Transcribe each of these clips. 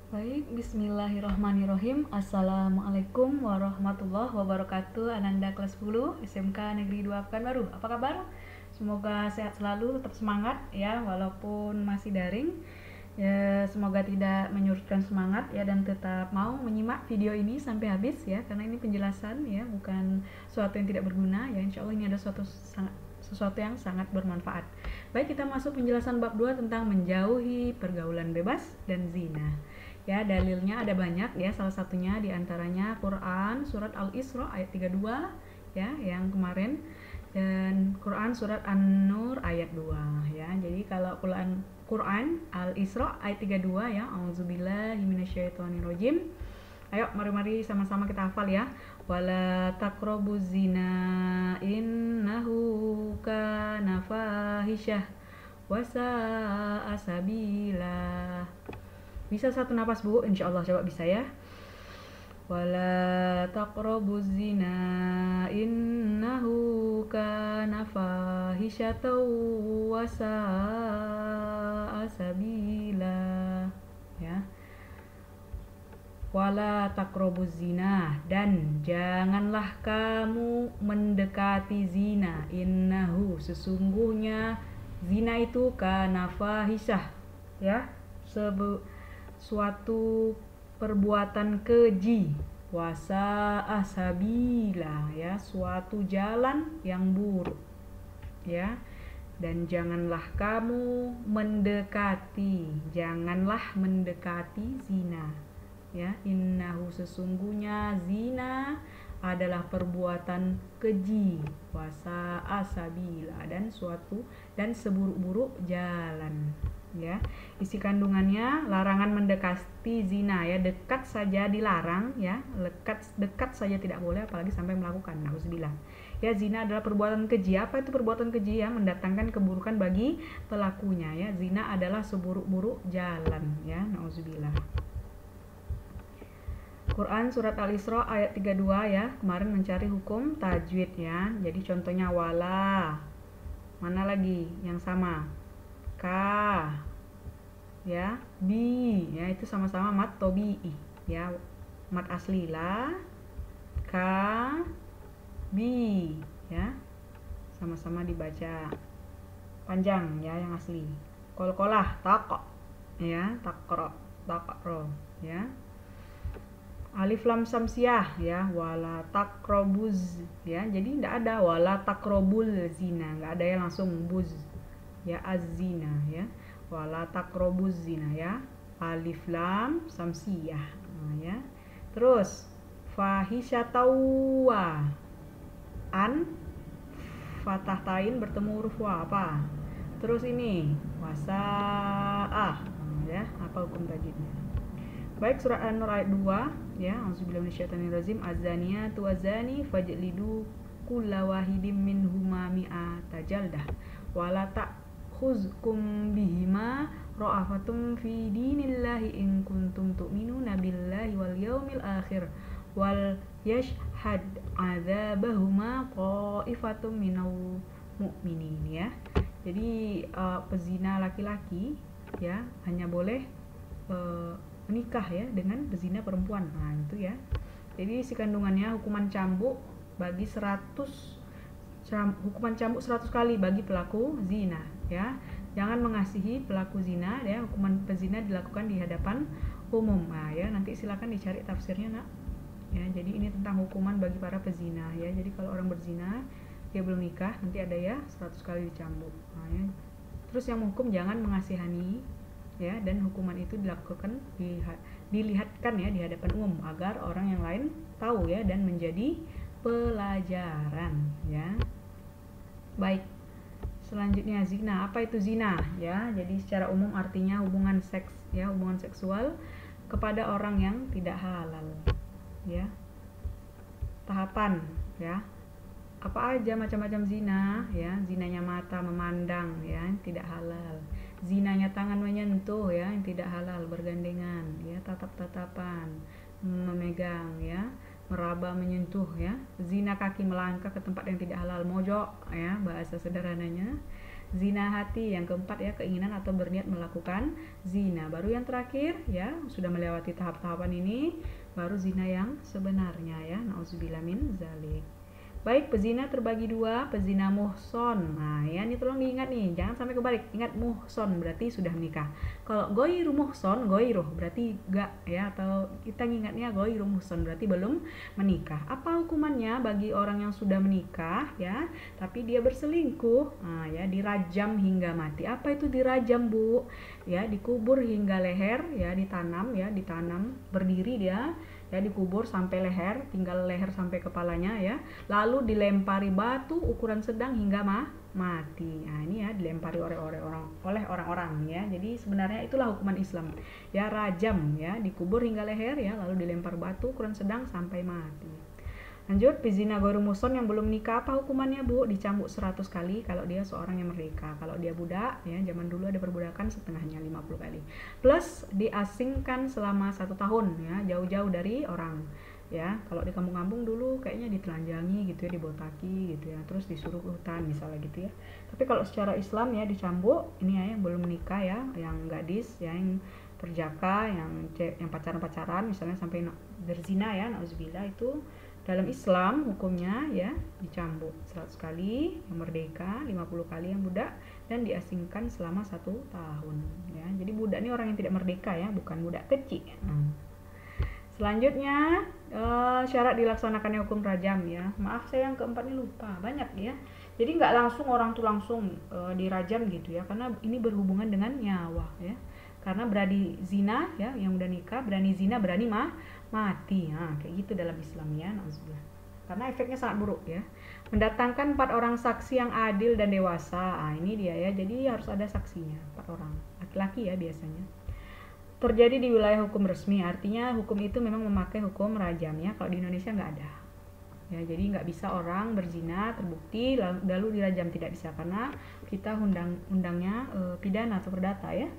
Baik, bismillahirrahmanirrahim. Assalamualaikum warahmatullahi wabarakatuh. Ananda kelas 10 SMK Negeri 2 Pekanbaru. Apa kabar? Semoga sehat selalu, tetap semangat ya walaupun masih daring. Ya, semoga tidak menyurutkan semangat ya dan tetap mau menyimak video ini sampai habis ya karena ini penjelasan ya, bukan sesuatu yang tidak berguna ya. Insya Allah ini ada sesuatu yang sangat bermanfaat. Baik, kita masuk penjelasan bab 2 tentang menjauhi pergaulan bebas dan zina. Ya, dalilnya ada banyak ya, salah satunya diantaranya Quran surat Al-Isra ayat 32 ya, yang kemarin, dan Quran surat An-Nur ayat 2 ya. Jadi kalau Quran Al-Isra ayat 32 ya, auzubillahi minasyaitonirrajim. Ayo mari sama-sama kita hafal ya. Wala taqrabuz zina innahu kana fahisyah wa sa'a sabila. Bisa satu napas Bu, insyaallah, coba bisa ya. Wala taqrabuz zina innahu kana fahisyatan wa sa'a sabila ya. Wala taqrabuz zina, dan janganlah kamu mendekati zina. Innahu, sesungguhnya zina itu kana fahisyah ya, suatu perbuatan keji, wasa asabila ya, suatu jalan yang buruk ya. Dan janganlah kamu janganlah mendekati zina ya. Innahu, sesungguhnya zina adalah perbuatan keji, wasa asabila, dan seburuk-buruk jalan ya. Isi kandungannya larangan mendekati zina ya, dekat saja dilarang ya, dekat saja tidak boleh, apalagi sampai melakukan. Nauzubillah ya. Zina adalah perbuatan keji. Apa itu perbuatan keji? Ya, mendatangkan keburukan bagi pelakunya ya. Zina adalah seburuk-buruk jalan ya. Nauzubillah. Quran surat Al-Isra ayat 32 ya. Kemarin mencari hukum tajwid ya. Jadi contohnya wala. Mana lagi yang sama? Ka ya, bi ya, itu sama-sama mat tobi'i ya, mat asli la, ka, bi ya, sama-sama dibaca panjang ya yang asli. Kolkolah tako ya, takro ya. Alif lam samsiah ya, wala takrobuz ya. Jadi tidak ada wala takrobul zina, nggak ada yang langsung buz ya, az-zina ya. Wala takrobuz zina ya, alif lam samsiyah ya. Terus fahisyatawa, an fathah tain bertemu huruf wa, apa? Terus ini wasaah ya, apa hukum tajwidnya? Baik, surat An-Nur ayat 2 ya, auzubillahi minasyaitonirrajim. Azaniyatu wazani fajlidu kulla wahidin minhuma mi'ata jaldah wala ta'khuzkum bihima ra'afatum fi dinillahi in kuntum tu'minuna billahi wal yaumil akhir wal yashhad adzabahuma qa'ifatum minal mu'minin ya. Jadi pezina laki-laki ya hanya boleh menikah ya dengan pezina perempuan. Nah, itu ya. Jadi isi kandungannya hukuman cambuk 100 kali bagi pelaku zina ya. Jangan mengasihi pelaku zina ya. Hukuman pezina dilakukan di hadapan umum. Nah, ya, nanti silakan dicari tafsirnya, Nak. Ya, jadi ini tentang hukuman bagi para pezina ya. Jadi kalau orang berzina dia belum nikah, nanti ada ya 100 kali dicambuk. Nah, ya. Terus yang menghukum jangan mengasihani ya, dan hukuman itu dilakukan dilihatkan ya di hadapan umum agar orang yang lain tahu ya dan menjadi pelajaran ya. Baik, selanjutnya zina. Apa itu zina ya? Jadi secara umum artinya hubungan seks ya, hubungan seksual kepada orang yang tidak halal ya. Tahapan ya, apa aja macam-macam zina ya. Zinanya mata memandang ya, tidak halal. Zinanya tangan menyentuh ya, yang tidak halal, bergandengan ya, tatap-tatapan, memegang ya, meraba, menyentuh ya. Zina kaki melangkah ke tempat yang tidak halal, mojok ya bahasa sederhananya. zina hati. Yang keempat ya, keinginan atau berniat melakukan zina. Baru yang terakhir ya, sudah melewati tahap-tahapan ini, baru zina yang sebenarnya ya. Nauzubillah min zalik. Baik, pezina terbagi dua, pezina muhson. Nah, ya ini tolong diingat nih, jangan sampai kebalik. Ingat muhson berarti sudah menikah. Kalau goiru muhson, goiruh berarti enggak ya, atau kita ingatnya goiru muhson berarti belum menikah. Apa hukumannya bagi orang yang sudah menikah ya, tapi dia berselingkuh? Nah, ya dirajam hingga mati. Apa itu dirajam, Bu? Ya, dikubur hingga leher ya, ditanam berdiri dia. Ya, dikubur sampai leher, tinggal leher sampai kepalanya ya. Lalu dilempari batu ukuran sedang hingga mati. Nah, ini ya dilempari oleh orang-orang ya. Jadi sebenarnya itulah hukuman Islam. Ya, rajam ya, dikubur hingga leher ya, lalu dilempar batu ukuran sedang sampai mati. Lanjut, pezina goiru muhson yang belum nikah, apa hukumannya, Bu? Dicambuk 100 kali kalau dia seorang yang merdeka. Kalau dia budak ya, zaman dulu ada perbudakan setengahnya 50 kali. Plus diasingkan selama 1 tahun ya, jauh-jauh dari orang. Ya, kalau di kampung-kampung dulu kayaknya ditelanjangi gitu ya, dibotaki gitu ya, terus disuruh ke hutan misalnya gitu ya. Tapi kalau secara Islam ya dicambuk, ini ya yang belum menikah ya, yang gadis, ya, yang perjaka, yang pacaran-pacaran misalnya sampai berzina ya, nauzubillah, itu dalam Islam hukumnya ya dicambuk 100 kali yang merdeka, 50 kali yang budak, dan diasingkan selama 1 tahun ya. Jadi budak ini orang yang tidak merdeka ya, bukan budak kecil. Selanjutnya syarat dilaksanakannya hukum rajam ya. Maaf saya yang keempat ini lupa, banyak ya. Jadi nggak langsung orang tuh langsung dirajam gitu ya, karena ini berhubungan dengan nyawa ya. Karena berani zina ya, yang udah nikah berani zina berani mati. Nah, kayak gitu dalam Islam ya, nauzubillah. Karena efeknya sangat buruk ya. Mendatangkan 4 orang saksi yang adil dan dewasa. Ah, ini dia ya. Jadi harus ada saksinya, 4 orang. Laki-laki ya biasanya. Terjadi di wilayah hukum resmi, artinya hukum itu memang memakai hukum rajam ya. Kalau di Indonesia nggak ada. Ya, jadi nggak bisa orang berzina terbukti lalu dirajam, tidak bisa, karena kita undangnya pidana atau perdata ya.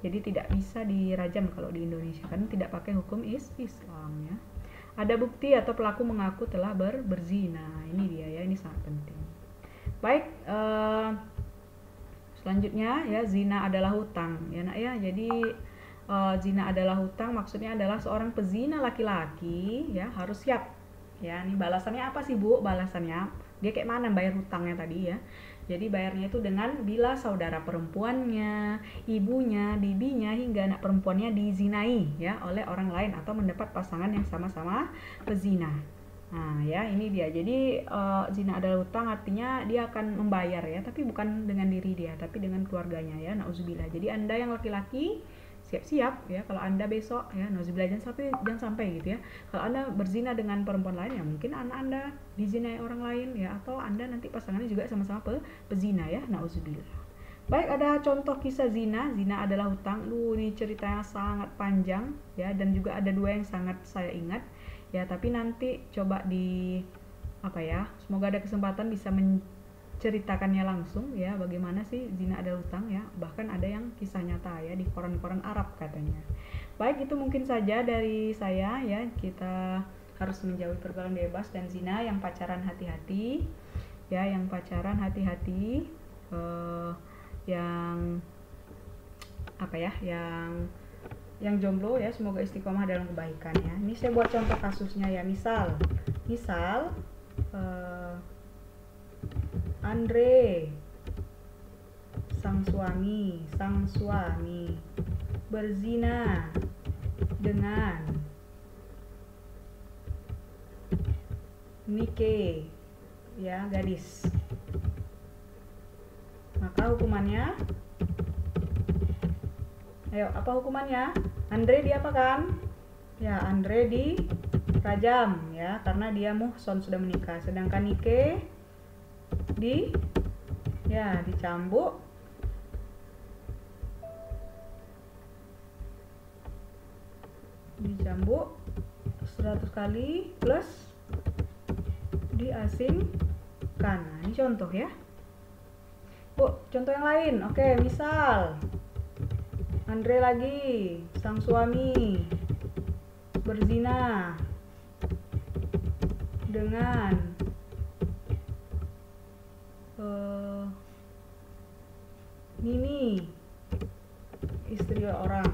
Jadi tidak bisa dirajam kalau di Indonesia, kan tidak pakai hukum Islam ya. Ada bukti atau pelaku mengaku telah berzina. Ini dia ya, ini sangat penting. Baik, selanjutnya ya, zina adalah hutang ya nak ya. Jadi zina adalah hutang, maksudnya adalah seorang pezina laki-laki ya harus siap ya. Ini balasannya apa sih, Bu? Balasannya dia kayak mana bayar hutangnya tadi ya. Jadi bayarnya itu dengan bila saudara perempuannya, ibunya, bibinya, hingga anak perempuannya dizinai ya oleh orang lain atau mendapat pasangan yang sama-sama pezina. Nah ya, ini dia. Jadi zina adalah hutang, artinya dia akan membayar ya, tapi bukan dengan diri dia, tapi dengan keluarganya ya, nauzubillah. Jadi Anda yang laki-laki siap-siap ya, kalau Anda besok ya, nauzubillah, jangan sampai gitu ya. Kalau Anda berzina dengan perempuan lain ya, mungkin anak Anda dizinai orang lain ya, atau Anda nanti pasangannya juga sama-sama pezina ya, nauzubillah. Baik, ada contoh kisah zina adalah hutang. Ini ceritanya sangat panjang ya, dan juga ada 2 yang sangat saya ingat ya, tapi nanti coba semoga ada kesempatan bisa ceritakannya langsung ya, bagaimana sih zina adalah hutang ya. Bahkan ada yang kisah nyata ya di koran-koran Arab katanya. Baik, itu mungkin saja dari saya ya. Kita harus menjauhi pergaulan bebas dan zina. Yang pacaran hati-hati ya, yang pacaran hati-hati, yang jomblo ya, semoga istiqomah dalam kebaikan ya. Ini saya buat contoh kasusnya ya. Misal Andre sang suami berzina dengan Nike ya, gadis. Maka hukumannya, ayo apa hukumannya? Andre diapakan? Ya, Andre dirajam ya, karena dia muhson, sudah menikah. Sedangkan Nike dicambuk dicambuk 100 kali plus diasingkan. Nah, ini contoh ya. Bu, contoh yang lain. Oke, misal Andre lagi, sang suami berzina dengan Nini, istri orang.